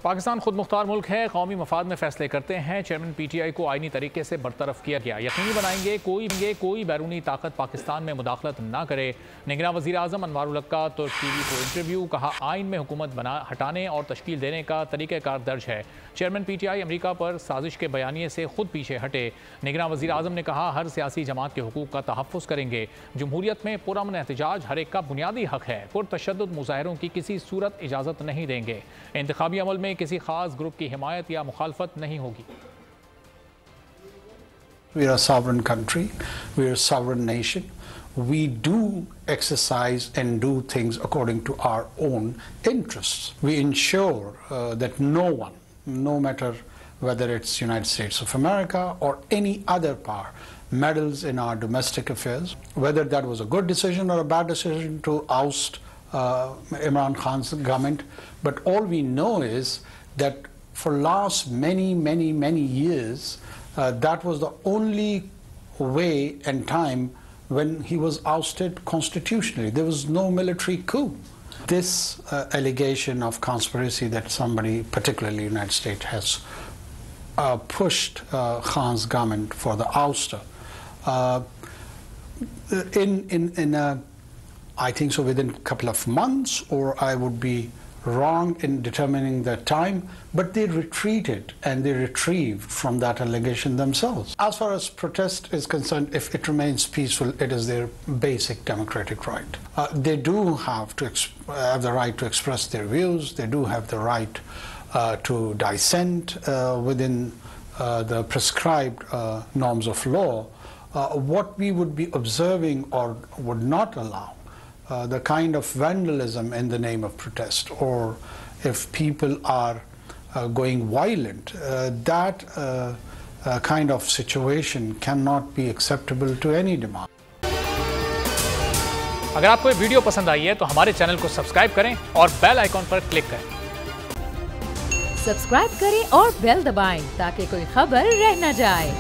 पाकिस्तान खुद मुख्तार मुल्क है, कौमी मफाद में फैसले करते हैं। चेयरमैन PTI को आईनी तरीके से बरतरफ किया गया। यकीनी बनाएंगे कोई बैरूनी ताकत पाकिस्तान में मुदाखलत ना करे। निगरान वज़ीर आज़म अनवार का तुर्क TV को इंटरव्यू। कहा, आइन में हुकूमत हटाने और तश्कील देने का तरीक़ाकार दर्ज है। चेयरमैन PTI अमरीका पर साजिश के बयानिए से खुद पीछे हटे। निगरान वज़ीर आज़म ने कहा, हर सियासी जमात के हुकूक का तहफ़्फ़ुज़ करेंगे। जमहूरियत में पुरअमन एहतजाज हर एक का बुनियादी हक है। पुरतशद्दुद मुज़ाहरों की किसी सूरत इजाज़त नहीं देंगे। इंतखाबी अमल में किसी खास ग्रुप की हिमायत या मुखालफत नहीं होगी। We are a sovereign country, we are a sovereign nation. We do exercise and do things according to our own interests. We ensure that no one, no matter whether it's United States of America or any other power, meddles in our domestic affairs. Whether that was a good decision or a bad decision to oust Imran Khan's government, but all we know is that for last many years, that was the only way and time when he was ousted constitutionally. There was no military coup. This allegation of conspiracy that somebody, particularly the United States, has pushed Khan's government for the ouster, I think so within a couple of months, or I would be wrong in determining the time, but they retreated and they retrieved from that allegation themselves. As far as protest is concerned, if it remains peaceful, it is their basic democratic right. They do have the right to express their views. They do have the right to dissent within the prescribed norms of law. What we would be observing or would not allow, the kind of vandalism in the name of protest, or if people are going violent, that kind of situation cannot be acceptable to any demand. अगर आपको ये video पसंद आई है तो हमारे channel को subscribe करें और बेल आइकॉन पर क्लिक करें। सब्सक्राइब करें और बेल दबाएं ताकि कोई खबर रह न जाए।